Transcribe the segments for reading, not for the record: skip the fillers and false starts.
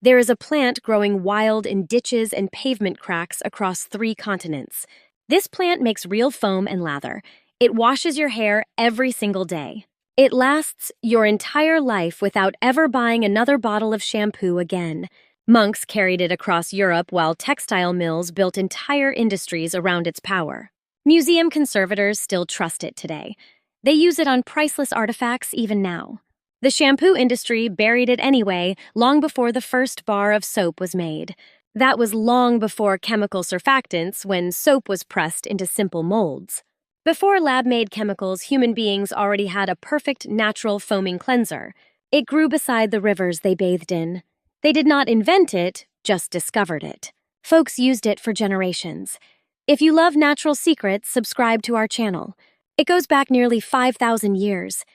There is a plant growing wild in ditches and pavement cracks across 3 continents. This plant makes real foam and lather. It washes your hair every single day. It lasts your entire life without ever buying another bottle of shampoo again. Monks carried it across Europe while textile mills built entire industries around its power. Museum conservators still trust it today. They use it on priceless artifacts even now. The shampoo industry buried it anyway, long before the first bar of soap was made. That was long before chemical surfactants, when soap was pressed into simple molds. Before lab-made chemicals, human beings already had a perfect natural foaming cleanser. It grew beside the rivers they bathed in. They did not invent it, just discovered it. Folks used it for generations. If you love natural secrets, subscribe to our channel. It goes back nearly 5,000 years.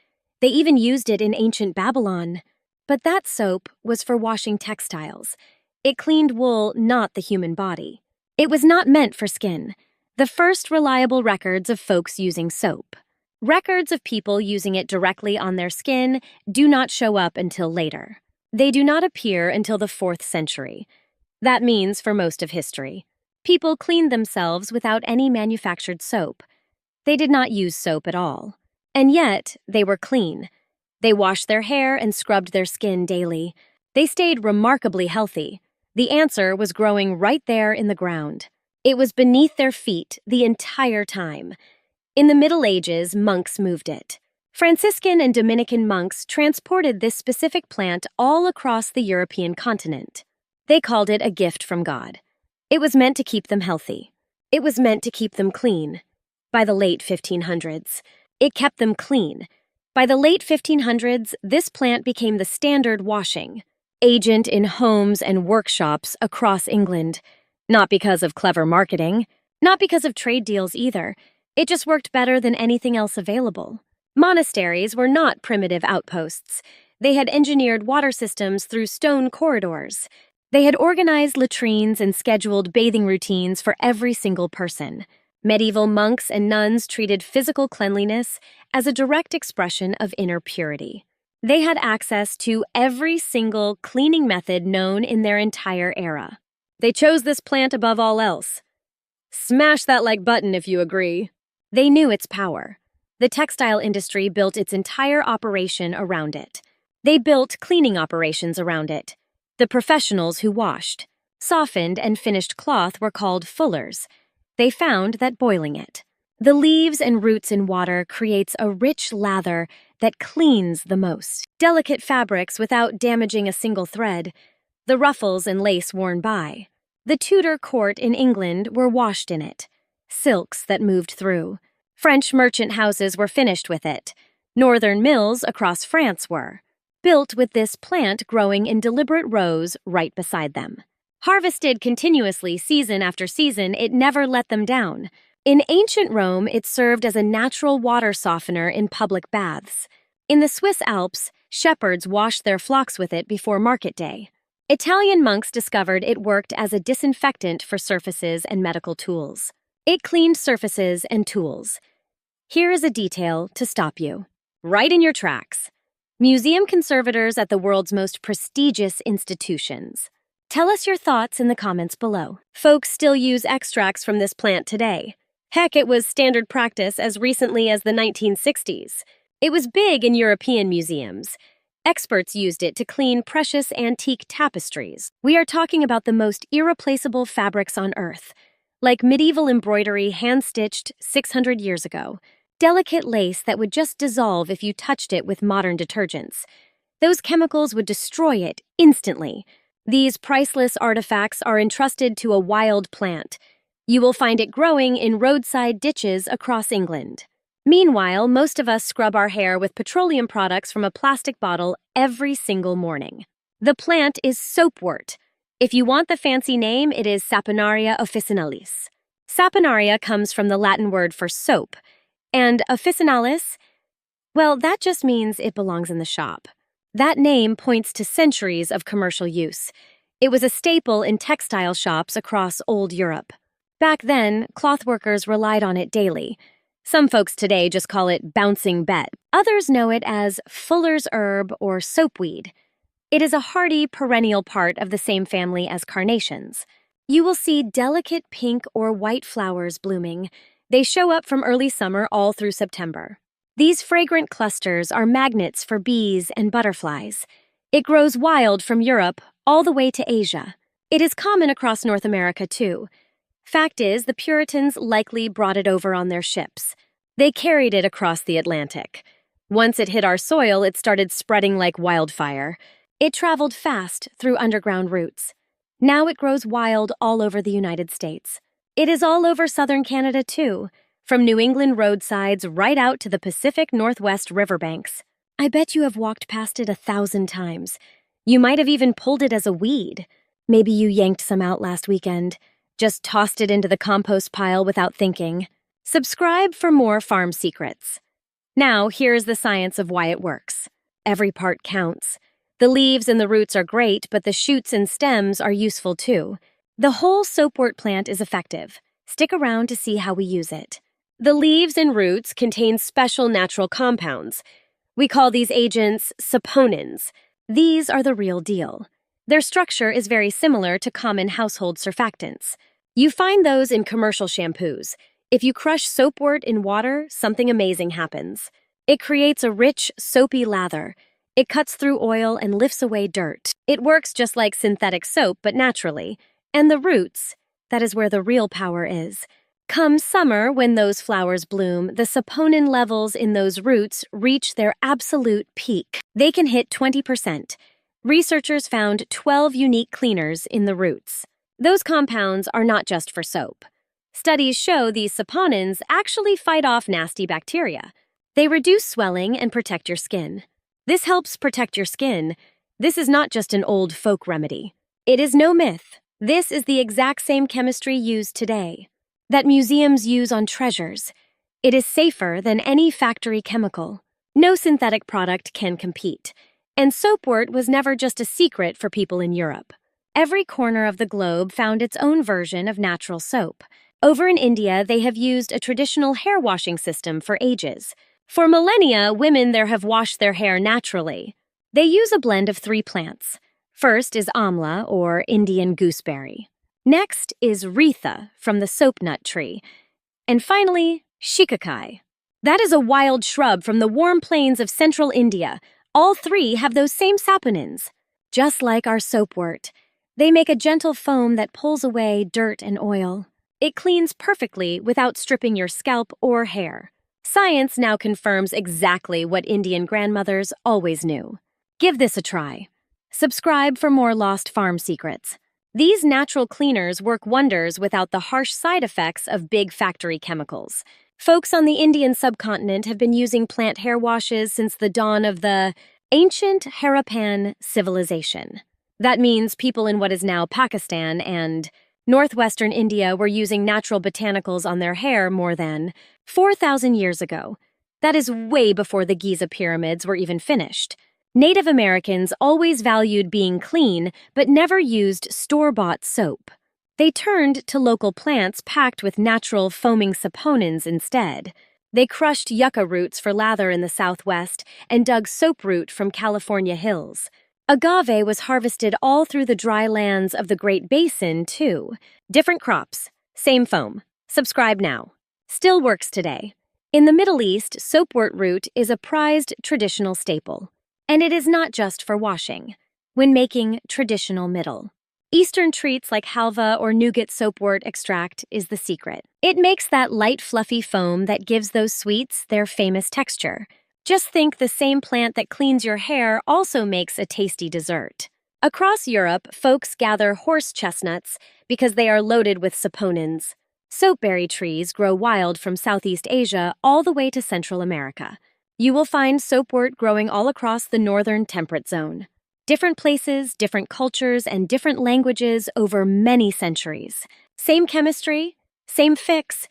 They even used it in ancient Babylon. But that soap was for washing textiles. It cleaned wool, not the human body. It was not meant for skin. The first reliable records of folks using soap. Records of people using it directly on their skin do not show up until later. They do not appear until the 4th century. That means for most of history. People cleaned themselves without any manufactured soap. They did not use soap at all. And yet, they were clean. They washed their hair and scrubbed their skin daily. They stayed remarkably healthy. The answer was growing right there in the ground. It was beneath their feet the entire time. In the Middle Ages, monks moved it. Franciscan and Dominican monks transported this specific plant all across the European continent. They called it a gift from God. It was meant to keep them healthy. It was meant to keep them clean. By the late 1500s, it kept them clean. By the late 1500s, this plant became the standard washing agent in homes and workshops across England. Not because of clever marketing, not because of trade deals either. It just worked better than anything else available. Monasteries were not primitive outposts. They had engineered water systems through stone corridors. They had organized latrines and scheduled bathing routines for every single person. Medieval monks and nuns treated physical cleanliness as a direct expression of inner purity. They had access to every single cleaning method known in their entire era. They chose this plant above all else. Smash that like button if you agree. They knew its power. The textile industry built its entire operation around it. They built cleaning operations around it. The professionals who washed, softened, and finished cloth were called fullers. They found that boiling it, the leaves and roots in water, creates a rich lather that cleans the most. Delicate fabrics without damaging a single thread, the ruffles and lace worn by. The Tudor court in England were washed in it. Silks that moved through. French merchant houses were finished with it. Northern mills across France were. Built with this plant growing in deliberate rows right beside them. Harvested continuously season after season, it never let them down. In ancient Rome, it served as a natural water softener in public baths. In the Swiss Alps, shepherds washed their flocks with it before market day. Italian monks discovered it worked as a disinfectant for surfaces and medical tools. It cleaned surfaces and tools. Here is a detail to stop you. Right in your tracks. Museum conservators at the world's most prestigious institutions. Tell us your thoughts in the comments below. Folks still use extracts from this plant today. Heck, it was standard practice as recently as the 1960s. It was big in European museums. Experts used it to clean precious antique tapestries. We are talking about the most irreplaceable fabrics on Earth, like medieval embroidery hand-stitched 600 years ago. Delicate lace that would just dissolve if you touched it with modern detergents. Those chemicals would destroy it instantly. These priceless artifacts are entrusted to a wild plant. You will find it growing in roadside ditches across England. Meanwhile, most of us scrub our hair with petroleum products from a plastic bottle every single morning. The plant is soapwort. If you want the fancy name, it is Saponaria officinalis. Saponaria comes from the Latin word for soap, and officinalis, well, that just means it belongs in the shop. That name points to centuries of commercial use. It was a staple in textile shops across old Europe. Back then, cloth workers relied on it daily. Some folks today just call it bouncing bet. Others know it as fuller's herb or soapweed. It is a hardy, perennial part of the same family as carnations. You will see delicate pink or white flowers blooming. They show up from early summer all through September. These fragrant clusters are magnets for bees and butterflies. It grows wild from Europe all the way to Asia. It is common across North America, too. Fact is, the Puritans likely brought it over on their ships. They carried it across the Atlantic. Once it hit our soil, it started spreading like wildfire. It traveled fast through underground routes. Now it grows wild all over the United States. It is all over southern Canada, too, from New England roadsides right out to the Pacific Northwest riverbanks. I bet you have walked past it 1,000 times. You might have even pulled it as a weed. Maybe you yanked some out last weekend. Just tossed it into the compost pile without thinking. Subscribe for more farm secrets. Now, here's the science of why it works. Every part counts. The leaves and the roots are great, but the shoots and stems are useful too. The whole soapwort plant is effective. Stick around to see how we use it. The leaves and roots contain special natural compounds. We call these agents saponins. These are the real deal. Their structure is very similar to common household surfactants. You find those in commercial shampoos. If you crush soapwort in water, something amazing happens. It creates a rich, soapy lather. It cuts through oil and lifts away dirt. It works just like synthetic soap, but naturally. And the roots, that is where the real power is. Come summer, when those flowers bloom, the saponin levels in those roots reach their absolute peak. They can hit 20%. Researchers found 12 unique cleaners in the roots. Those compounds are not just for soap. Studies show these saponins actually fight off nasty bacteria. They reduce swelling and protect your skin. This helps protect your skin. This is not just an old folk remedy. It is no myth. This is the exact same chemistry used today that museums use on treasures. It is safer than any factory chemical. No synthetic product can compete. And soapwort was never just a secret for people in Europe. Every corner of the globe found its own version of natural soap. Over in India, they have used a traditional hair washing system for ages. For millennia, women there have washed their hair naturally. They use a blend of 3 plants. First is amla, or Indian gooseberry. Next is retha, from the soapnut tree. And finally, shikakai. That is a wild shrub from the warm plains of central India. All 3 have those same saponins. Just like our soapwort, they make a gentle foam that pulls away dirt and oil. It cleans perfectly without stripping your scalp or hair. Science now confirms exactly what Indian grandmothers always knew. Give this a try. Subscribe for more lost farm secrets. These natural cleaners work wonders without the harsh side effects of big factory chemicals. Folks on the Indian subcontinent have been using plant hair washes since the dawn of the ancient Harappan civilization. That means people in what is now Pakistan and northwestern India were using natural botanicals on their hair more than 4,000 years ago. That is way before the Giza pyramids were even finished. Native Americans always valued being clean, but never used store-bought soap. They turned to local plants packed with natural foaming saponins instead. They crushed yucca roots for lather in the Southwest and dug soaproot from California hills. Agave was harvested all through the dry lands of the Great Basin, too. Different crops, same foam. Subscribe now. Still works today. In the Middle East, soapwort root is a prized traditional staple. And it is not just for washing. When making traditional middle, Eastern treats like halva or nougat soapwort extract is the secret. It makes that light, fluffy foam that gives those sweets their famous texture. Just think the same plant that cleans your hair also makes a tasty dessert. Across Europe, folks gather horse chestnuts because they are loaded with saponins. Soapberry trees grow wild from Southeast Asia all the way to Central America. You will find soapwort growing all across the northern temperate zone. Different places, different cultures, and different languages over many centuries. Same chemistry, same fix,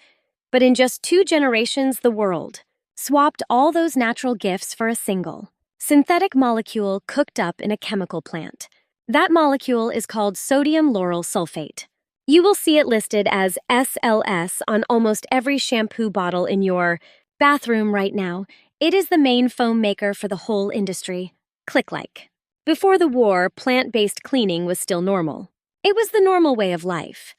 but in just 2 generations, the world swapped all those natural gifts for a single synthetic molecule cooked up in a chemical plant. That molecule is called sodium lauryl sulfate. You will see it listed as SLS on almost every shampoo bottle in your bathroom right now. It is the main foam maker for the whole industry. Click like. Before the war, plant-based cleaning was still normal. It was the normal way of life.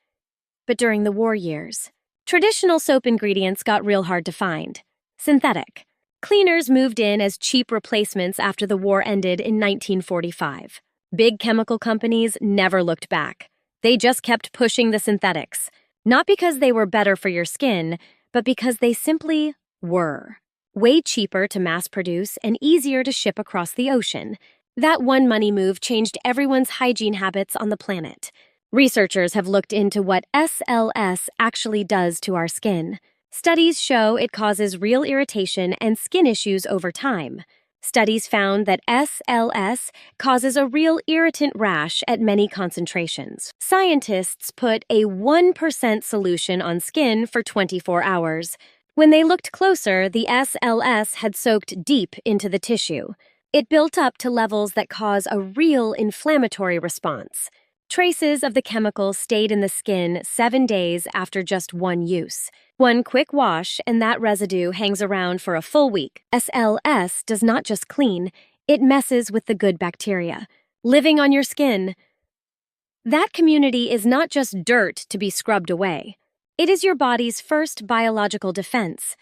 But during the war years, traditional soap ingredients got real hard to find. Synthetic. Cleaners moved in as cheap replacements after the war ended in 1945. Big chemical companies never looked back. They just kept pushing the synthetics. Not because they were better for your skin, but because they simply were. Way cheaper to mass produce and easier to ship across the ocean. That one money move changed everyone's hygiene habits on the planet. Researchers have looked into what SLS actually does to our skin. Studies show it causes real irritation and skin issues over time. Studies found that SLS causes a real irritant rash at many concentrations. Scientists put a 1% solution on skin for 24 hours. When they looked closer, the SLS had soaked deep into the tissue. It built up to levels that cause a real inflammatory response. Traces of the chemical stayed in the skin 7 days after just one use. One quick wash and that residue hangs around for a full week. SLS does not just clean, it messes with the good bacteria, living on your skin. That community is not just dirt to be scrubbed away. It is your body's first biological defense.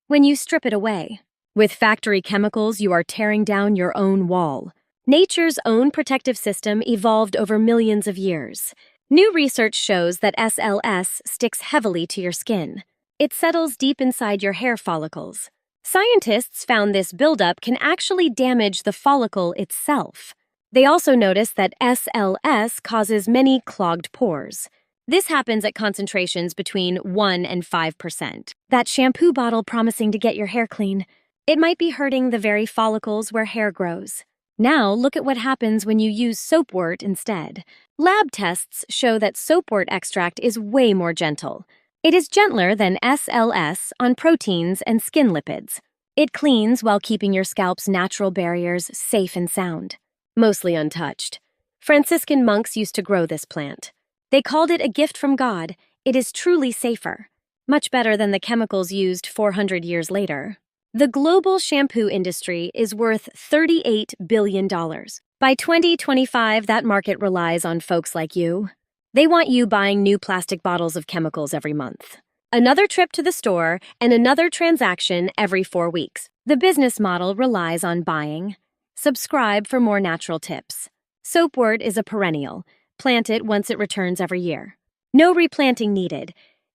When you strip it away, with factory chemicals, you are tearing down your own wall. Nature's own protective system evolved over millions of years. New research shows that SLS sticks heavily to your skin. It settles deep inside your hair follicles. Scientists found this buildup can actually damage the follicle itself. They also noticed that SLS causes many clogged pores. This happens at concentrations between 1 and 5%. That shampoo bottle promising to get your hair clean, it might be hurting the very follicles where hair grows. Now, look at what happens when you use Soapwort instead. Lab tests show that Soapwort extract is way more gentle. It is gentler than SLS on proteins and skin lipids. It cleans while keeping your scalp's natural barriers safe and sound. Mostly untouched. Franciscan monks used to grow this plant. They called it a gift from God. It is truly safer. Much better than the chemicals used 400 years later. The global shampoo industry is worth $38 billion. By 2025, that market relies on folks like you. They want you buying new plastic bottles of chemicals every month. Another trip to the store and another transaction every 4 weeks. The business model relies on buying. Subscribe for more natural tips. Soapwort is a perennial. Plant it once it returns every year. No replanting needed.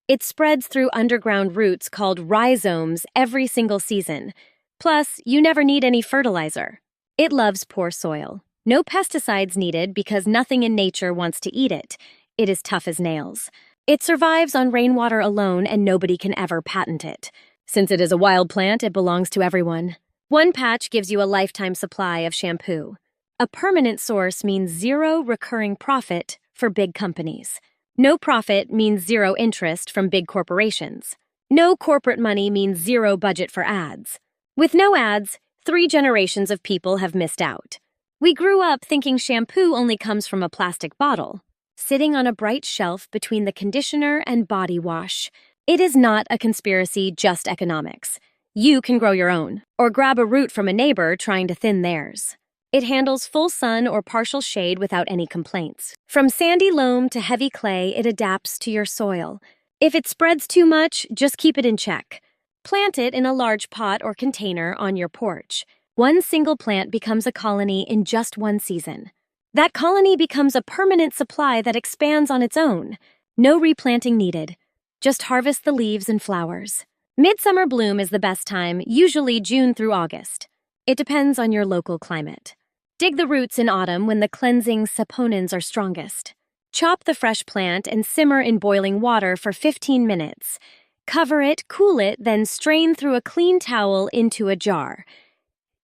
It spreads through underground roots called rhizomes every single season. Plus, you never need any fertilizer. It loves poor soil. No pesticides needed because nothing in nature wants to eat it. It is tough as nails. It survives on rainwater alone and nobody can ever patent it. Since it is a wild plant, it belongs to everyone. One patch gives you a lifetime supply of shampoo. A permanent source means zero recurring profit for big companies. No profit means zero interest from big corporations. No corporate money means zero budget for ads. With no ads, 3 generations of people have missed out. We grew up thinking shampoo only comes from a plastic bottle, sitting on a bright shelf between the conditioner and body wash. It is not a conspiracy, just economics. You can grow your own, or grab a root from a neighbor trying to thin theirs. It handles full sun or partial shade without any complaints. From sandy loam to heavy clay, it adapts to your soil. If it spreads too much, just keep it in check. Plant it in a large pot or container on your porch. One single plant becomes a colony in just one season. That colony becomes a permanent supply that expands on its own. No replanting needed. Just harvest the leaves and flowers. Midsummer bloom is the best time, usually June through August. It depends on your local climate. Dig the roots in autumn when the cleansing saponins are strongest. Chop the fresh plant and simmer in boiling water for 15 minutes. Cover it, cool it, then strain through a clean towel into a jar.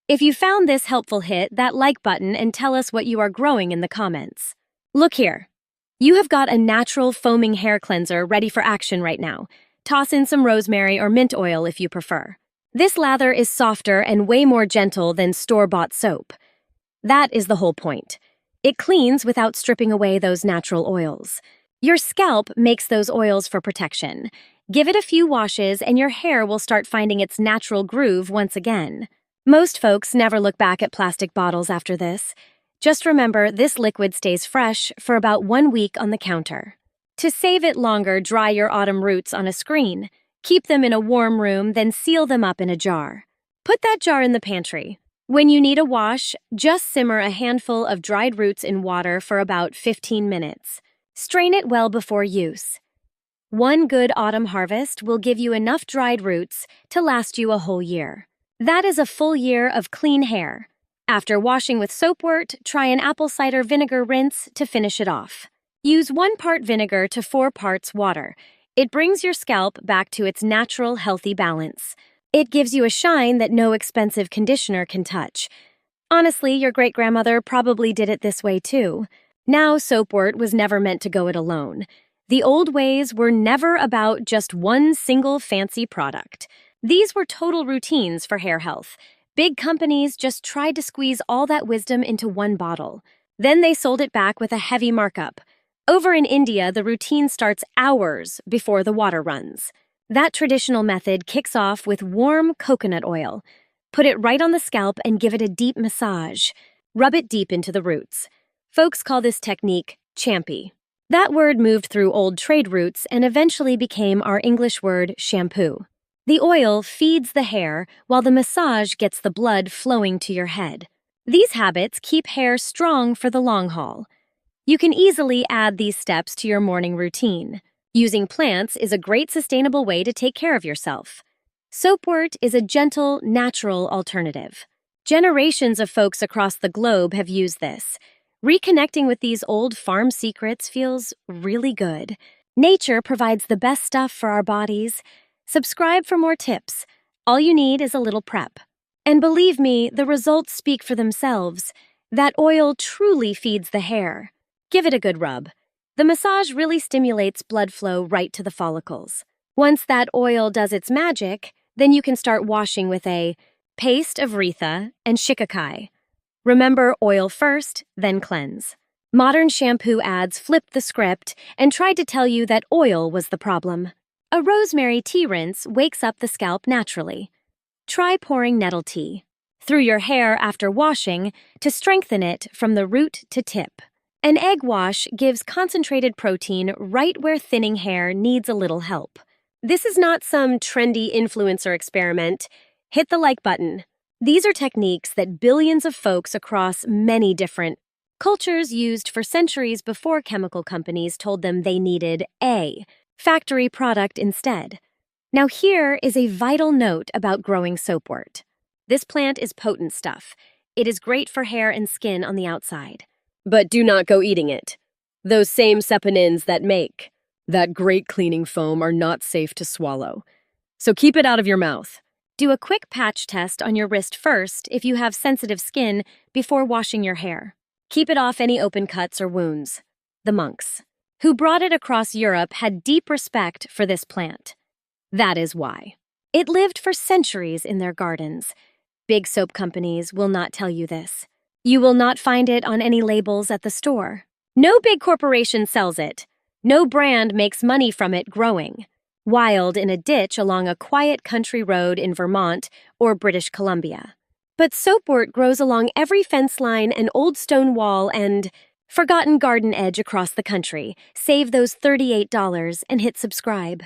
If you found this helpful, hit that like button and tell us what you are growing in the comments. Look here. You have got a natural foaming hair cleanser ready for action right now. Toss in some rosemary or mint oil if you prefer. This lather is softer and way more gentle than store-bought soap. That is the whole point. It cleans without stripping away those natural oils. Your scalp makes those oils for protection. Give it a few washes and your hair will start finding its natural groove once again. Most folks never look back at plastic bottles after this. Just remember, this liquid stays fresh for about 1 week on the counter. To save it longer, dry your autumn roots on a screen. Keep them in a warm room, then seal them up in a jar. Put that jar in the pantry. When you need a wash, just simmer a handful of dried roots in water for about 15 minutes. Strain it well before use. One good autumn harvest will give you enough dried roots to last you a whole year. That is a full year of clean hair. After washing with Soapwort, try an apple cider vinegar rinse to finish it off. Use 1 part vinegar to 4 parts water. It brings your scalp back to its natural, healthy balance. It gives you a shine that no expensive conditioner can touch. Honestly, your great-grandmother probably did it this way too. Now, Soapwort was never meant to go it alone. The old ways were never about just one single fancy product. These were total routines for hair health. Big companies just tried to squeeze all that wisdom into one bottle. Then they sold it back with a heavy markup. Over in India, the routine starts hours before the water runs. That traditional method kicks off with warm coconut oil. Put it right on the scalp and give it a deep massage. Rub it deep into the roots. Folks call this technique champy. That word moved through old trade routes and eventually became our English word shampoo. The oil feeds the hair while the massage gets the blood flowing to your head. These habits keep hair strong for the long haul. You can easily add these steps to your morning routine. Using plants is a great sustainable way to take care of yourself. Soapwort is a gentle, natural alternative. Generations of folks across the globe have used this. Reconnecting with these old farm secrets feels really good. Nature provides the best stuff for our bodies. Subscribe for more tips. All you need is a little prep. And believe me, the results speak for themselves. That oil truly feeds the hair. Give it a good rub. The massage really stimulates blood flow right to the follicles. Once that oil does its magic, then you can start washing with a paste of Retha and shikakai. Remember, oil first, then cleanse. Modern shampoo ads flipped the script and tried to tell you that oil was the problem. A rosemary tea rinse wakes up the scalp naturally. Try pouring nettle tea through your hair after washing to strengthen it from the root to tip. An egg wash gives concentrated protein right where thinning hair needs a little help. This is not some trendy influencer experiment. Hit the like button. These are techniques that billions of folks across many different cultures used for centuries before chemical companies told them they needed a factory product instead. Now here is a vital note about growing soapwort. This plant is potent stuff. It is great for hair and skin on the outside. But do not go eating it. Those same saponins that make that great cleaning foam are not safe to swallow. So keep it out of your mouth. Do a quick patch test on your wrist first if you have sensitive skin before washing your hair. Keep it off any open cuts or wounds. The monks, who brought it across Europe, had deep respect for this plant. That is why. It lived for centuries in their gardens. Big soap companies will not tell you this. You will not find it on any labels at the store. No big corporation sells it. No brand makes money from it growing wild in a ditch along a quiet country road in Vermont or British Columbia. But soapwort grows along every fence line and old stone wall and forgotten garden edge across the country. Save those $38 and hit subscribe.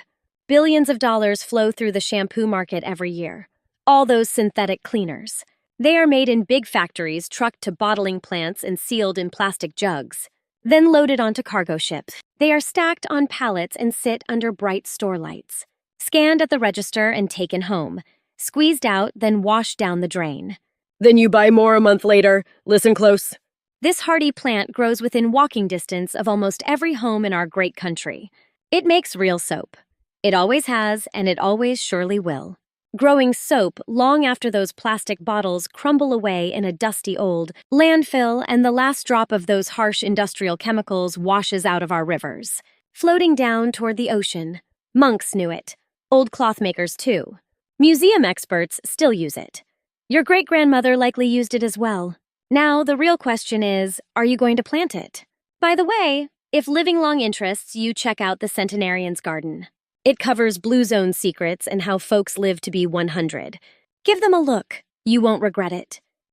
Billions of dollars flow through the shampoo market every year. All those synthetic cleaners. They are made in big factories, trucked to bottling plants and sealed in plastic jugs, then loaded onto cargo ships. They are stacked on pallets and sit under bright store lights. Scanned at the register and taken home. Squeezed out, then washed down the drain. Then you buy more a month later. Listen close. This hardy plant grows within walking distance of almost every home in our great country. It makes real soap. It always has, and it always surely will. Growing soap long after those plastic bottles crumble away in a dusty old landfill and the last drop of those harsh industrial chemicals washes out of our rivers. Floating down toward the ocean. Monks knew it. Old cloth makers too. Museum experts still use it. Your great-grandmother likely used it as well. Now, the real question is, are you going to plant it? By the way, if living long interests you, check out the centenarian's garden. It covers blue zone secrets and how folks live to be 100. Give them a look. You won't regret it.